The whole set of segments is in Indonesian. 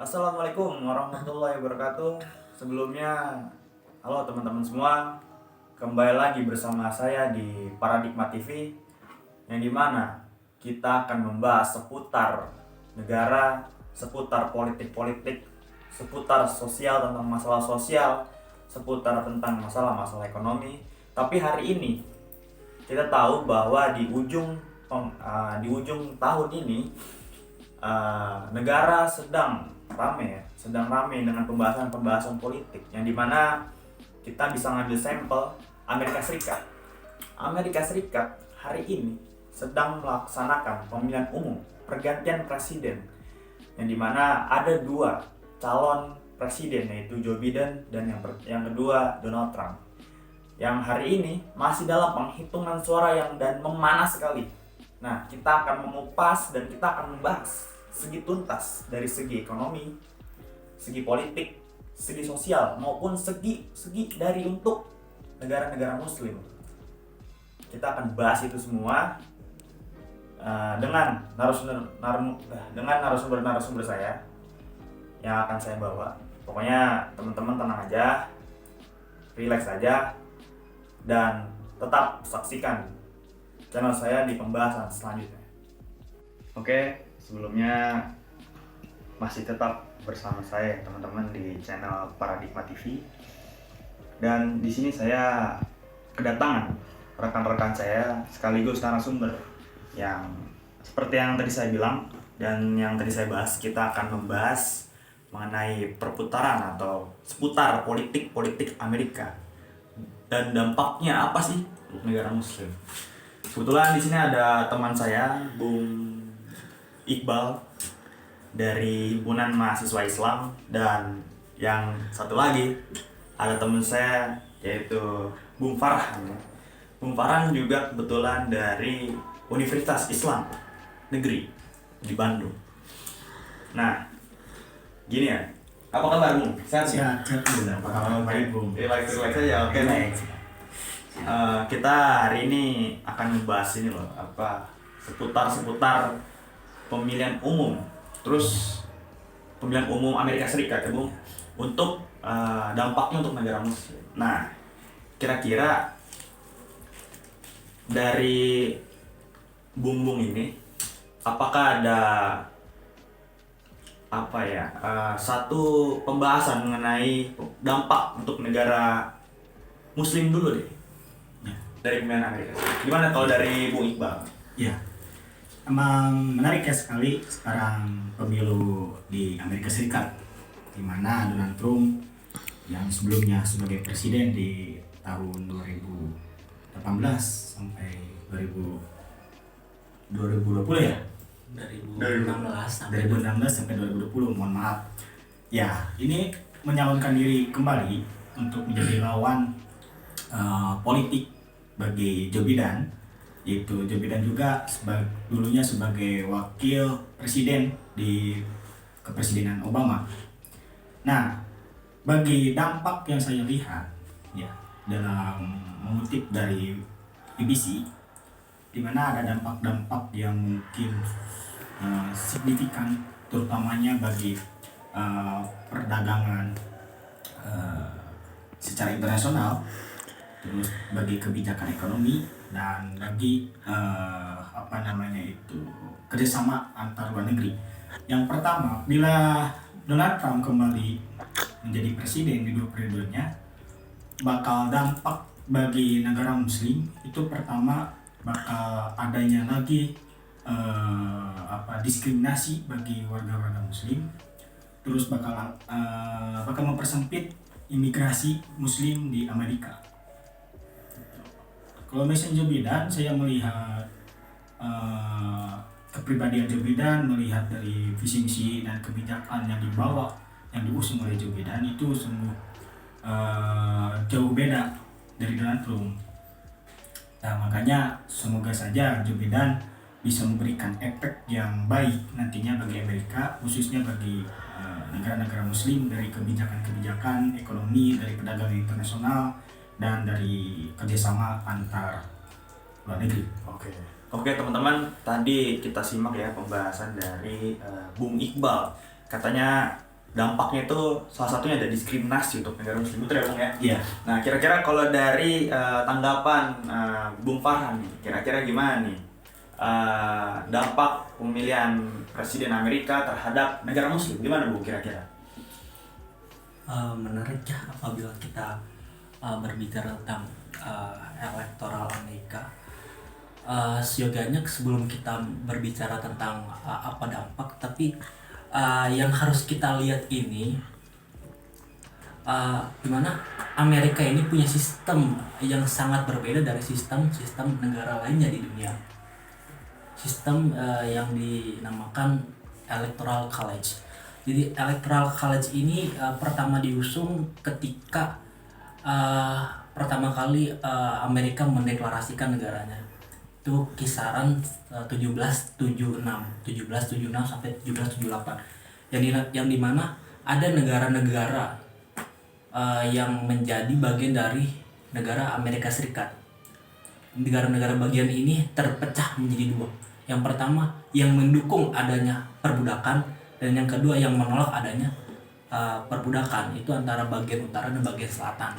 Assalamualaikum warahmatullahi wabarakatuh. Sebelumnya, halo teman-teman semua. Kembali lagi bersama saya di Paradigma TV, yang dimana kita akan membahas seputar negara, seputar politik-politik, seputar sosial, tentang masalah sosial, seputar tentang masalah-masalah ekonomi. Tapi hari ini kita tahu bahwa di ujung tahun ini negara sedang ramai dengan pembahasan politik, yang dimana kita bisa ngambil sampel Amerika Serikat. Amerika Serikat hari ini sedang melaksanakan pemilihan umum pergantian presiden, yang dimana ada dua calon presiden, yaitu Joe Biden dan yang kedua Donald Trump, yang hari ini masih dalam penghitungan suara dan memanas sekali. Nah, kita akan mengupas dan kita akan membahas segi tuntas dari segi ekonomi, segi politik, segi sosial, maupun segi dari untuk negara-negara muslim. Kita akan bahas itu semua dengan narasumber saya yang akan saya bawa. Pokoknya teman-teman tenang aja, relax aja, dan tetap saksikan channel saya di pembahasan selanjutnya. Oke, sebelumnya masih tetap bersama saya teman-teman di channel Paradigma TV. Dan di sini saya kedatangan rekan-rekan saya sekaligus narasumber yang seperti yang tadi saya bilang dan yang tadi saya bahas. Kita akan membahas mengenai perputaran atau seputar politik Amerika dan dampaknya apa sih untuk negara muslim. Kebetulan di sini ada teman saya, Bung Iqbal dari Himpunan Mahasiswa Islam, dan yang satu lagi ada teman saya yaitu Bung Farhan. Bung Farhan juga kebetulan dari Universitas Islam Negeri di Bandung. Nah, gini ya. Apa kabar, Bung? Sehat sih? Sehat, apa kabar? Baik, Bung. Relax aja, oke. Kita hari ini akan membahas ini loh, seputar pemilihan umum, terus pemilihan umum Amerika Serikat ya, Bung, untuk dampaknya untuk negara muslim. Nah, kira-kira dari Bung ini, apakah ada satu pembahasan mengenai dampak untuk negara muslim dulu deh, dari pemilihan Amerika Serikat. Gimana kalau dari Bung Iqbal? Ya, emang menarik ya sekali sekarang pemilu di Amerika Serikat, di mana Donald Trump yang sebelumnya sebagai presiden di tahun 2018 sampai 2020 ya? 2016 sampai 2020, mohon maaf. Ya, ini menyalonkan diri kembali untuk menjadi lawan politik bagi Joe Biden, yaitu Joe Biden juga dulunya sebagai wakil presiden di kepresidenan Obama. Nah, bagi dampak yang saya lihat ya dalam mengutip dari BBC, di mana ada dampak-dampak yang mungkin signifikan, terutamanya bagi perdagangan secara internasional, terus bagi kebijakan ekonomi, dan bagi kerjasama antar luar negeri. Yang pertama, bila Donald Trump kembali menjadi presiden di 2 periodenya, bakal dampak bagi negara muslim itu pertama bakal adanya lagi diskriminasi bagi warga-warga muslim, terus bakal mempersempit imigrasi muslim di Amerika. Kalau misalnya Joe Biden, saya melihat kepribadian Joe Biden, melihat dari visi misi dan kebijakan yang diusung oleh Joe Biden itu sungguh jauh beda dari Donald Trump. Nah, makanya semoga saja Joe Biden bisa memberikan efek yang baik nantinya bagi Amerika, khususnya bagi negara-negara muslim, dari kebijakan-kebijakan ekonomi, dari perdagangan internasional, dan dari kerjasama antar luar negeri. Oke teman-teman, tadi kita simak ya pembahasan dari Bung Iqbal. Katanya dampaknya itu salah satunya ada diskriminasi untuk negara muslim, betul ya Bung ya? Iya. Nah, kira-kira kalau dari tanggapan Bung Farhan nih, kira-kira gimana nih dampak pemilihan presiden Amerika terhadap negara muslim? Gimana Bung kira-kira? Menarik ya apabila kita berbicara tentang elektoral Amerika. Seyogianya sebelum kita berbicara tentang apa dampak, tapi yang harus kita lihat ini dimana Amerika ini punya sistem yang sangat berbeda dari sistem negara lainnya di dunia. Sistem yang dinamakan Electoral College. Jadi Electoral College ini pertama diusung ketika pertama kali Amerika mendeklarasikan negaranya. Itu kisaran 1776 sampai 1778. Yang dimana ada negara-negara yang menjadi bagian dari negara Amerika Serikat. Negara-negara bagian ini terpecah menjadi dua. Yang pertama yang mendukung adanya perbudakan, dan yang kedua yang menolak adanya perbudakan. Itu antara bagian utara dan bagian selatan.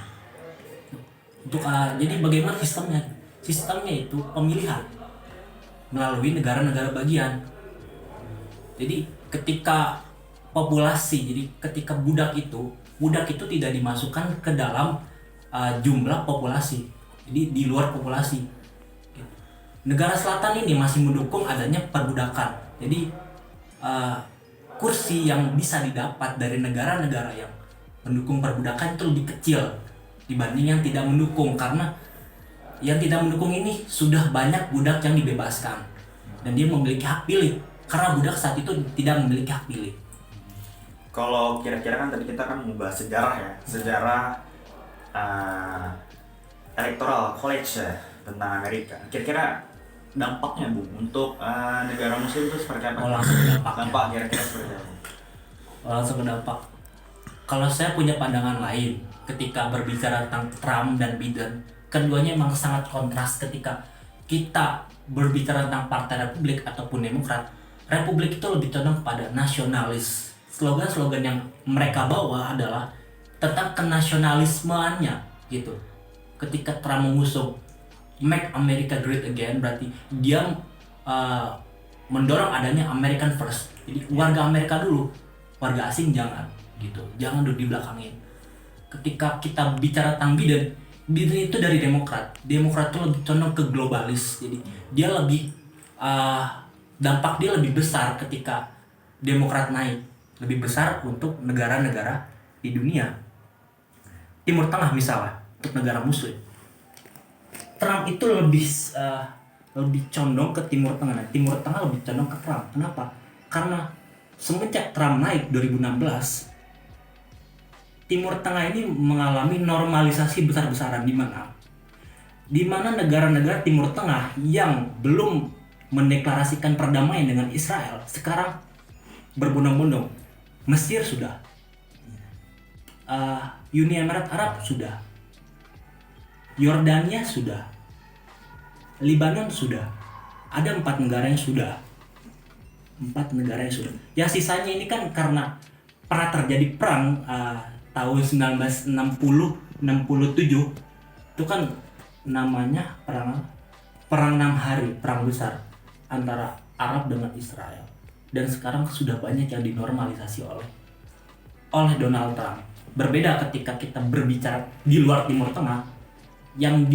Jadi bagaimana sistemnya? Sistemnya itu pemilihan melalui negara-negara bagian. Jadi ketika ketika budak itu tidak dimasukkan ke dalam jumlah populasi. Jadi di luar populasi. Negara selatan ini masih mendukung adanya perbudakan. Jadi kursi yang bisa didapat dari negara-negara yang mendukung perbudakan itu lebih kecil dibanding yang tidak mendukung, karena yang tidak mendukung ini sudah banyak budak yang dibebaskan dan dia memiliki hak pilih, karena budak saat itu tidak memiliki hak pilih. Kalau kira-kira kan tadi kita kan membahas sejarah ya, sejarah Electoral College ya, tentang Amerika. Kira-kira dampaknya Bung untuk negara muslim itu seperti apa? Langsung ke dampaknya. Dampak kira-kira seperti apa? Langsung ke dampak. Kalau saya punya pandangan lain ketika berbicara tentang Trump dan Biden, keduanya memang sangat kontras. Ketika kita berbicara tentang Partai Republik ataupun Demokrat, Republik itu lebih condong kepada nasionalis. Slogan-slogan yang mereka bawa adalah tentang kenasionalismeannya gitu. Ketika Trump mengusung Make America Great Again, berarti dia mendorong adanya American First. Jadi warga Amerika dulu, warga asing jangan gitu, jangan duduk di belakangin. Ketika kita bicara tentang Biden itu dari Demokrat itu lebih condong ke globalis. Jadi dia lebih dampak dia lebih besar ketika Demokrat naik, lebih besar untuk negara-negara di dunia. Timur Tengah misalnya, untuk negara muslim, Trump itu lebih condong ke Timur Tengah. Nah, Timur Tengah lebih condong ke Trump. Kenapa? Karena semenjak Trump naik 2016, Timur Tengah ini mengalami normalisasi besar-besaran, di mana negara-negara Timur Tengah yang belum mendeklarasikan perdamaian dengan Israel sekarang berbondong-bondong. Mesir sudah, Uni Emirat Arab sudah, Yordania sudah, Lebanon sudah. Ada 4 negara yang sudah. Ya sisanya ini kan karena pernah terjadi perang tahun 1967, itu kan namanya perang 6 hari, perang besar antara Arab dengan Israel. Dan sekarang sudah banyak yang dinormalisasi oleh Donald Trump. Berbeda ketika kita berbicara di luar Timur Tengah, yang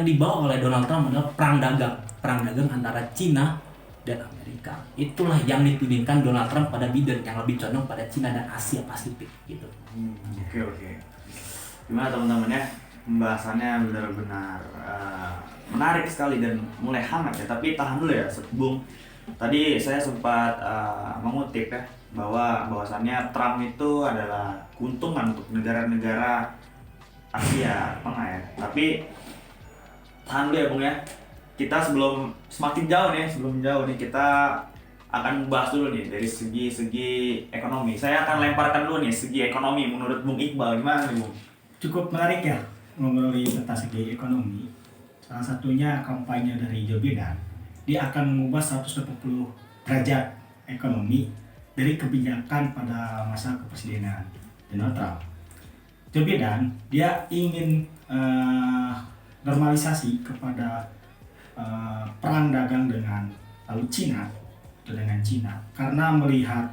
dibawa oleh Donald Trump adalah perang dagang antara Cina dan Amerika. Itulah yang ditudingkan Donald Trump pada Biden, yang lebih condong pada Cina dan Asia Pasifik gitu. Oke. Gimana teman-teman ya? Pembahasannya benar-benar menarik sekali dan mulai hangat ya. Tapi tahan dulu ya, Bung. Tadi saya sempat mengutip ya bahwasannya Trump itu adalah keuntungan untuk negara-negara Asia Tengah ya. Tapi tahan dulu ya Bung ya. Kita semakin jauh nih kita akan bahas dulu nih dari segi ekonomi. Saya akan lemparkan dulu nih segi ekonomi menurut Bung Iqbal, gimana nih Bung? Cukup menarik ya ngobrolin tentang segi ekonomi. Salah satunya kampanye dari Joe Biden. Dia akan mengubah 180 derajat ekonomi dari kebijakan pada masa kepresidenan Donald Trump. Joe Biden dia ingin normalisasi kepada perang dagang dengan Cina karena melihat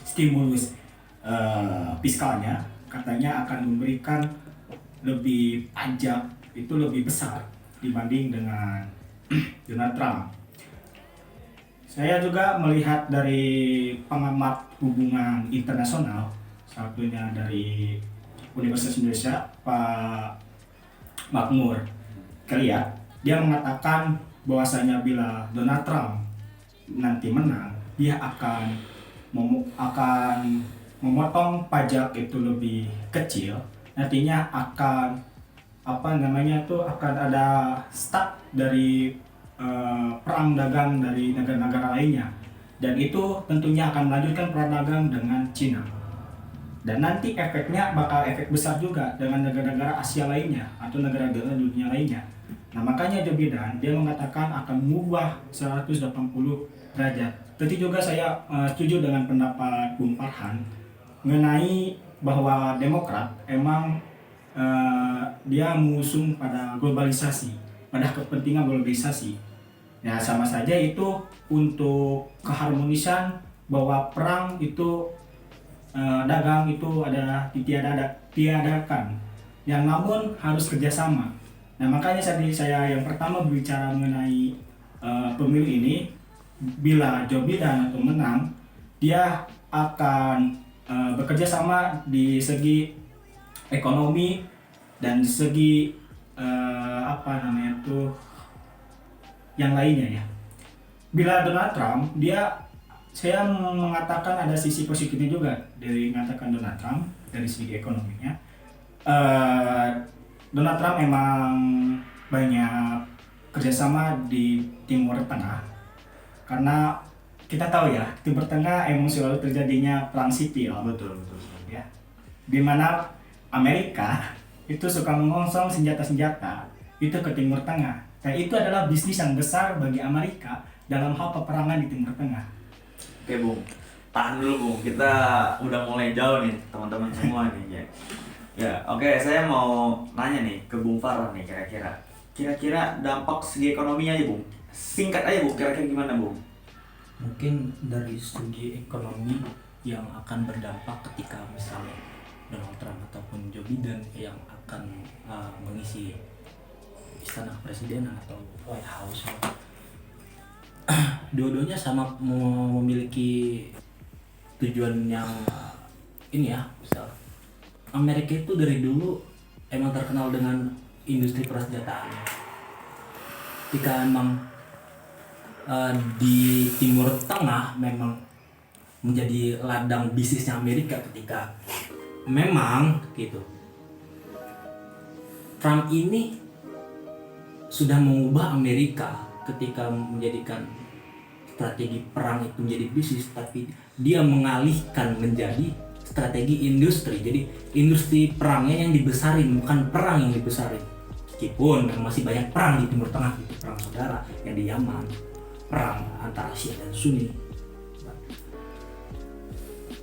stimulus fiskalnya katanya akan memberikan lebih pajak itu lebih besar dibanding dengan Donald Trump. Saya juga melihat dari pengamat hubungan internasional, satunya dari Universitas Indonesia, Pak Makmur Kriat, dia mengatakan bahwasanya bila Donald Trump nanti menang, dia akan memotong pajak itu lebih kecil, nantinya akan akan ada stuck dari perang dagang dari negara-negara lainnya, dan itu tentunya akan melanjutkan perang dagang dengan Cina, dan nanti efeknya bakal efek besar juga dengan negara-negara Asia lainnya atau negara-negara dunia lainnya. Nah makanya Joe Biden dia mengatakan akan mengubah 180 derajat. Tentu juga saya setuju dengan pendapat Bung Farhan mengenai bahwa Demokrat emang dia mengusung pada globalisasi, pada kepentingan globalisasi. Ya sama saja itu untuk keharmonisan bahwa perang itu dagang itu ada ditiadakan, yang namun harus kerjasama. Nah makanya saya yang pertama berbicara mengenai pemilu ini, bila Joe Biden atau menang, dia akan bekerja sama di segi ekonomi dan di segi yang lainnya ya. Bila Donald Trump saya mengatakan ada sisi positifnya juga dari mengatakan Donald Trump dari segi ekonominya. Donald Trump memang banyak kerjasama di Timur Tengah, karena kita tahu ya Timur Tengah emang selalu terjadinya perang sipil. Betul. Ya, di mana Amerika itu suka mengongsong senjata-senjata itu ke Timur Tengah. Dan itu adalah bisnis yang besar bagi Amerika dalam hal peperangan di Timur Tengah. Oke Bung, tahan dulu Bung, kita udah mulai jauh nih teman-teman semua nih ya. Ya, oke, saya mau nanya nih ke Bung Farhan nih, kira-kira dampak segi ekonominya aja Bung. Singkat aja Bung, kira-kira gimana Bung? Mungkin dari segi ekonomi yang akan berdampak ketika misalnya Donald Trump ataupun Joe Biden yang akan mengisi istana kepresidenan atau White House. Dua-duanya sama memiliki tujuan yang ini ya, misal Amerika itu dari dulu emang terkenal dengan industri persenjataan. Jika emang di Timur Tengah memang menjadi ladang bisnisnya Amerika, ketika memang gitu Trump ini sudah mengubah Amerika ketika menjadikan strategi perang itu menjadi bisnis, tapi dia mengalihkan menjadi strategi industri. Jadi industri perangnya yang dibesarin, bukan perang yang dibesarin. Meskipun masih banyak perang di Timur Tengah, gitu, perang saudara yang di Yaman, perang antara Syiah dan Sunni.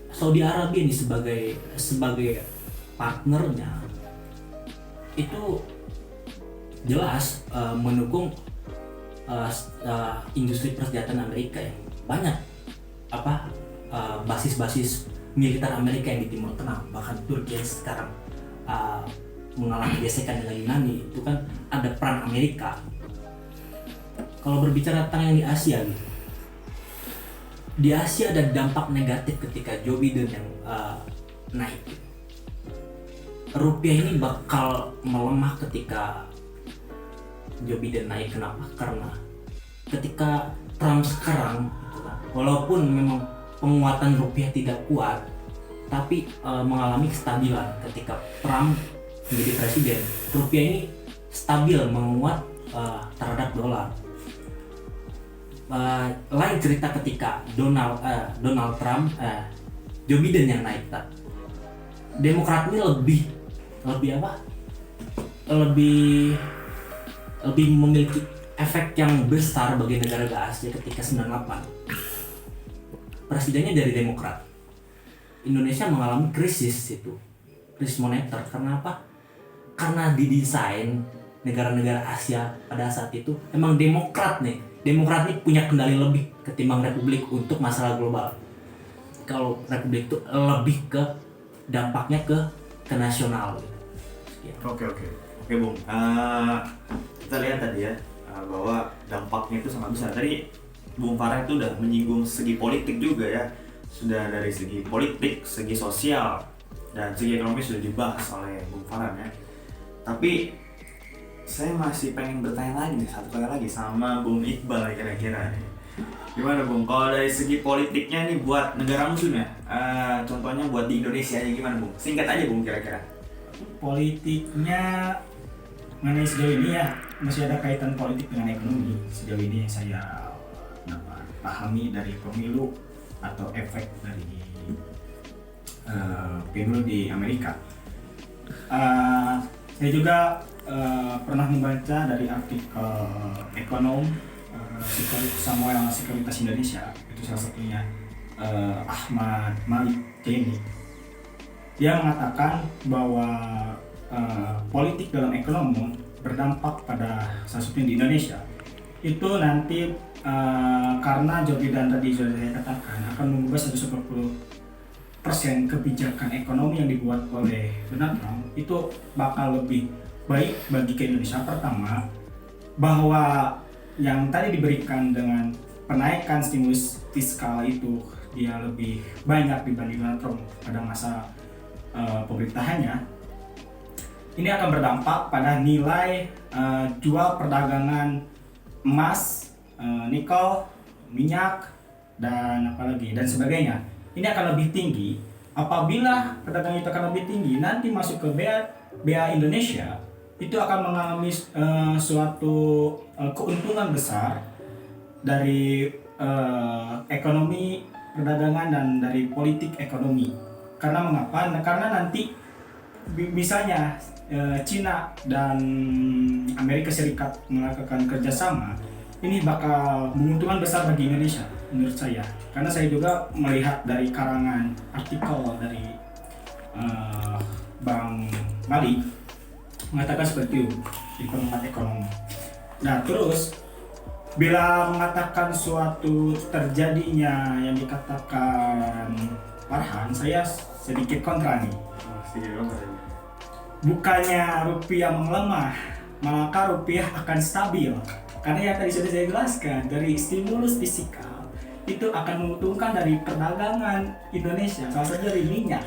Saudi Arabia ini sebagai partnernya itu jelas mendukung industri persenjataan Amerika yang banyak basis-basis militer Amerika yang di Timur Tengah. Bahkan Turki yang sekarang mengalami gesekan dengan Yunani itu kan ada peran Amerika. Kalau berbicara tentang yang di Asia gitu, di Asia ada dampak negatif ketika Joe Biden yang naik. Rupiah ini bakal melemah ketika Joe Biden naik. Kenapa? Karena ketika Trump sekarang gitu kan, walaupun memang penguatan rupiah tidak kuat, tapi mengalami kestabilan. Ketika Trump menjadi presiden, rupiah ini stabil menguat terhadap dolar. Lain cerita ketika Donald Trump, Joe Biden yang naik. Demokrat ini lebih memiliki efek yang besar bagi negara Asia ketika 98. presidennya dari Demokrat. Indonesia mengalami krisis moneter. Karena apa? Karena didesain negara-negara Asia pada saat itu emang Demokrat nih punya kendali lebih ketimbang Republik untuk masalah global. Kalau Republik itu lebih ke dampaknya ke nasional gitu. Oke, Bung. Kita lihat tadi ya bahwa dampaknya itu sangat besar. Tadi Bung Farhan itu udah menyinggung segi politik juga ya. Sudah dari segi politik, segi sosial, dan segi ekonomi sudah dibahas oleh Bung Farhan ya. Tapi saya masih pengen bertanya lagi nih, satu kali lagi sama Bung Iqbal kira-kira nih. Gimana Bung, kalau dari segi politiknya nih buat negara musuh ya, contohnya buat di Indonesia aja gimana Bung? Singkat aja Bung kira-kira. Politiknya mengenai sejauh ini ya masih ada kaitan politik dengan ekonomi. Sejauh ini yang saya dapat pahami dari pemilu atau efek dari pemilu di Amerika. Saya juga pernah membaca dari artikel ekonom Samuel Sekuritas Indonesia, itu salah satunya Ahmad Malik Jaini. Dia mengatakan bahwa politik dalam ekonomi berdampak pada salah satunya di Indonesia. Itu nanti karena Joe Biden tadi sudah saya katakan akan mengubah 190% kebijakan ekonomi yang dibuat oleh Donald Trump, itu bakal lebih baik bagi ke Indonesia. Pertama, bahwa yang tadi diberikan dengan penaikan stimulus fiskal itu dia lebih banyak dibanding Donald Trump pada masa pemerintahannya. Ini akan berdampak pada nilai jual perdagangan emas, nikel, minyak, dan apalagi dan sebagainya. Ini akan lebih tinggi. Apabila perdagangan itu akan lebih tinggi, nanti masuk ke BA Indonesia itu akan mengalami suatu keuntungan besar dari ekonomi perdagangan dan dari politik ekonomi. Karena mengapa? Karena nanti misalnya Cina dan Amerika Serikat melakukan kerjasama, ini bakal menguntungkan besar bagi Indonesia menurut saya. Karena saya juga melihat dari karangan artikel dari Bang Malik mengatakan seperti itu di pengamat ekonomi. Nah terus bila mengatakan suatu terjadinya yang dikatakan Farhan, saya sedikit kontra nih. Bukannya rupiah melemah, maka rupiah akan stabil. Karena yang tadi sudah saya jelaskan, dari stimulus fiskal itu akan menguntungkan dari perdagangan Indonesia, salah satu dari minyak.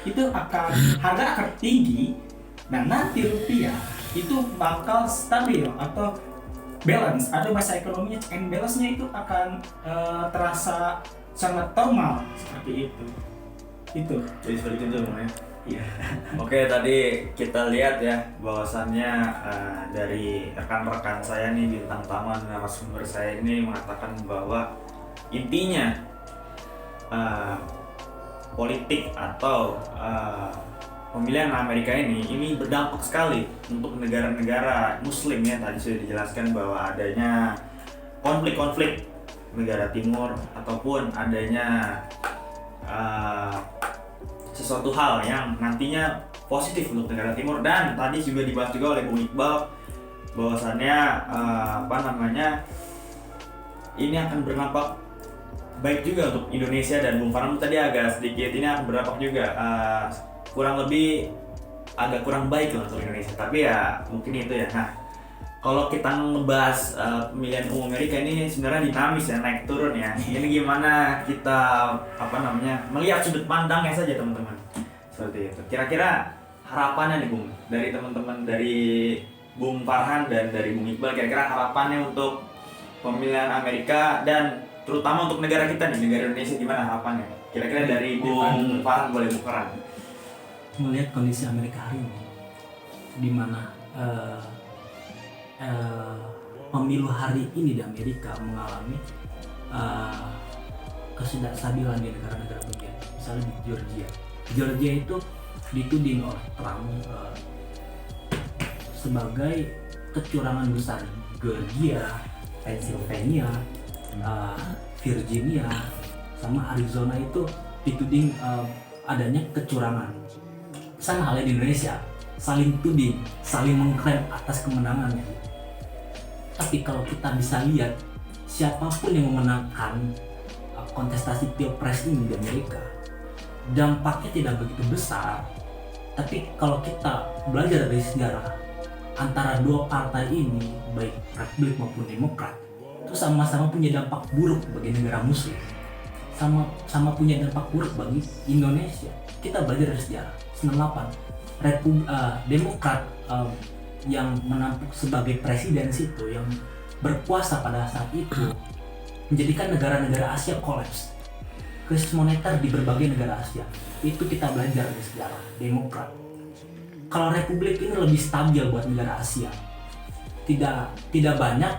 Itu akan harga akan tinggi dan nanti rupiah itu bakal stabil atau balance. Ada bahasa ekonominya check and balance-nya itu akan terasa sangat normal seperti itu. Itu. Jadi seperti itu Bung ya. Iya. Oke, tadi kita lihat ya bahwasannya dari rekan-rekan saya nih bintang tamu narasumber saya ini mengatakan bahwa intinya politik atau pemilihan Amerika ini berdampak sekali untuk negara-negara Muslim ya. Tadi sudah dijelaskan bahwa adanya konflik-konflik negara timur ataupun adanya sesuatu hal yang nantinya positif untuk negara timur. Dan tadi juga dibahas juga oleh Bung Iqbal bahwasannya ini akan berdampak baik juga untuk Indonesia. Dan Bung Farhan tadi agak sedikit ini akan berdampak juga kurang lebih agak kurang baik untuk Indonesia, tapi ya mungkin itu ya. Nah kalau kita ngebahas pemilihan umum Amerika ini sebenarnya dinamis ya, naik turun ya. Ini gimana kita melihat sudut pandangnya saja teman-teman. Seperti itu. Kira-kira harapannya nih Bung dari teman-teman, dari Bung Farhan dan dari Bung Iqbal, kira-kira harapannya untuk pemilihan Amerika dan terutama untuk negara kita nih, negara Indonesia, gimana harapannya? Kira-kira dari Bung Farhan, boleh Bung Farhan. Melihat kondisi Amerika hari ini, di mana pemilu hari ini di Amerika mengalami ketidakstabilan di negara-negara bagian, misalnya di Georgia itu dituding oleh Trump sebagai kecurangan besar. Georgia, Pennsylvania, Virginia, sama Arizona itu dituding adanya kecurangan. Sama halnya di Indonesia, saling tuding, saling mengklaim atas kemenangannya. Tapi kalau kita bisa lihat, siapapun yang memenangkan kontestasi pilpres ini di Amerika, dampaknya tidak begitu besar. Tapi kalau kita belajar dari sejarah, antara dua partai ini, baik Republik maupun Demokrat, itu sama-sama punya dampak buruk bagi negara Muslim, sama punya dampak buruk bagi Indonesia. Kita belajar dari sejarah. 98 Demokrat yang menampuk sebagai presiden situ, yang berkuasa pada saat itu, menjadikan negara-negara Asia kolaps. Krisis moneter di berbagai negara Asia. Itu kita belajar dari sejarah Demokrat. Kalau Republik ini lebih stabil buat negara Asia. Tidak banyak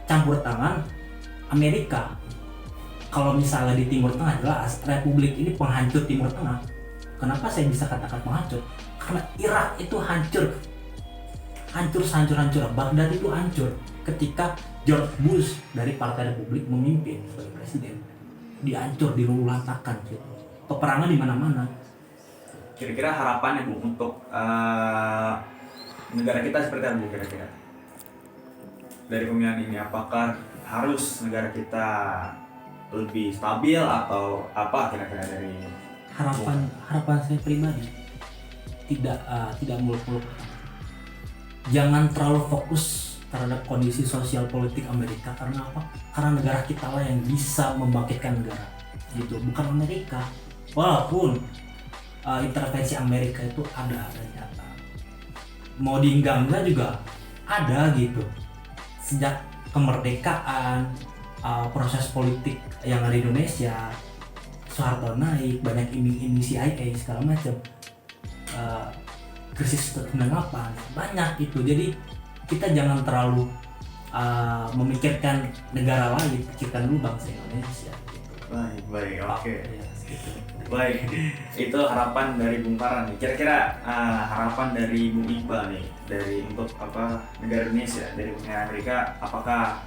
campur tangan Amerika. Kalau misalnya di Timur Tengah, jelas Republik ini penghancur Timur Tengah. Kenapa saya bisa katakan penghancur? Karena Irak itu hancur sehancur-hancur. Baghdad itu hancur ketika George Bush dari Partai Republik memimpin sebagai presiden. Dihancur, diluluhlantakan gitu. Peperangan di mana-mana. Kira-kira harapannya Bu untuk negara kita seperti apa Bu kira-kira? Dari pemilihan ini, apakah harus negara kita lebih stabil atau apa kira-kira dari harapan saya pribadi tidak muluk-muluk. Jangan terlalu fokus terhadap kondisi sosial politik Amerika. Karena apa? Karena negara kita lah yang bisa membangkitkan negara gitu, bukan Amerika. Walaupun intervensi Amerika itu ada nyata, mau dienggak-enggak juga ada gitu. Sejak kemerdekaan, proses politik yang ada di Indonesia, Soeharto naik, banyak iming-iming CIA segala macam, krisis 98 banyak itu. Jadi kita jangan terlalu memikirkan negara lain, pikirkan dulu bangsa Indonesia gitu. Baik, oke. Ya, gitu. Baik, itu harapan dari Bung Farhan nih. Kira-kira harapan dari Bung Iqbal nih, untuk negara Indonesia dari pemilihan Amerika, apakah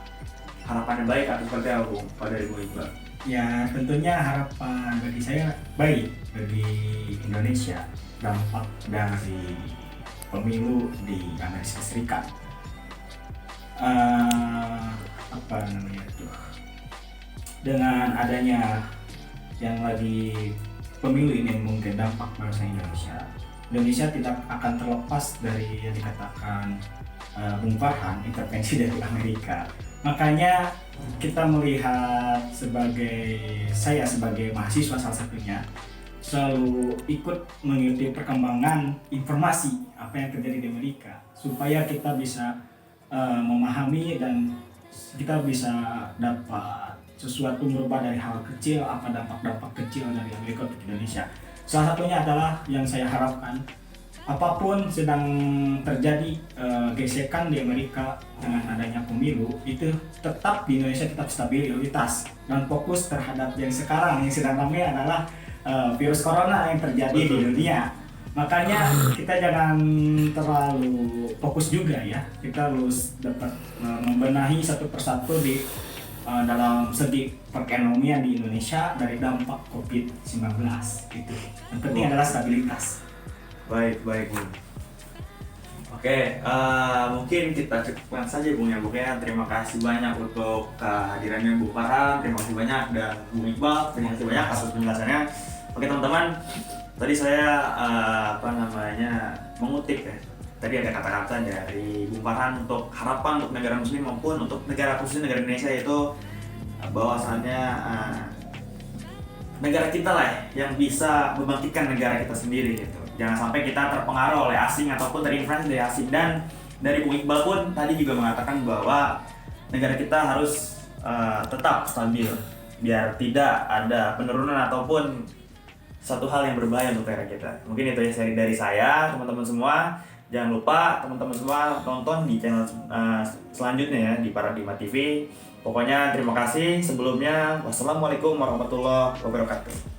harapannya baik atau seperti apa Bung? Kalau dari Bung Iqbal? Ya tentunya harapan bagi saya baik bagi Indonesia, dampak dari pemilu di Amerika Serikat. Dengan adanya yang lagi pemilu ini mungkin dampak bangsa Indonesia tidak akan terlepas dari yang dikatakan Bung Farhan, intervensi dari Amerika. Makanya kita melihat saya sebagai mahasiswa salah satunya selalu ikut mengikuti perkembangan informasi apa yang terjadi di Amerika supaya kita bisa memahami dan kita bisa dapat sesuatu merubah dari hal kecil, apa dampak-dampak kecil dari Amerika untuk Indonesia. Salah satunya adalah yang saya harapkan, apapun sedang terjadi gesekan di Amerika dengan adanya pemilu, itu tetap di Indonesia tetap stabilitas dan fokus terhadap yang sekarang yang sedang ramai adalah virus corona yang terjadi di dunia. Makanya kita jangan terlalu fokus juga ya, kita harus dapat membenahi satu persatu di dalam segi perekonomian di Indonesia dari dampak COVID-19 gitu. Yang penting adalah stabilitas. Baik Bung. Oke, mungkin kita cukupkan saja Bung ya. Pokoknya terima kasih banyak untuk kehadirannya Bung Farhan, terima kasih banyak, dan Bung Iqbal, terima kasih banyak atas penjelasannya. Oke teman-teman, tadi saya mengutip ya. Tadi ada kata-kata dari Bung Farhan untuk harapan untuk negara muslim maupun untuk negara khususnya negara Indonesia, itu bahwasannya negara kita lah yang bisa membangkitkan negara kita sendiri gitu. Jangan sampai kita terpengaruh oleh asing ataupun terinfluence dari asing. Dan dari Bung Iqbal pun tadi juga mengatakan bahwa negara kita harus tetap stabil biar tidak ada penurunan ataupun satu hal yang berbahaya untuk negara kita. Mungkin itu ya dari saya, teman-teman semua. Jangan lupa teman-teman semua tonton di channel selanjutnya ya, di Paradigma TV. Pokoknya terima kasih sebelumnya. Wassalamualaikum warahmatullahi wabarakatuh.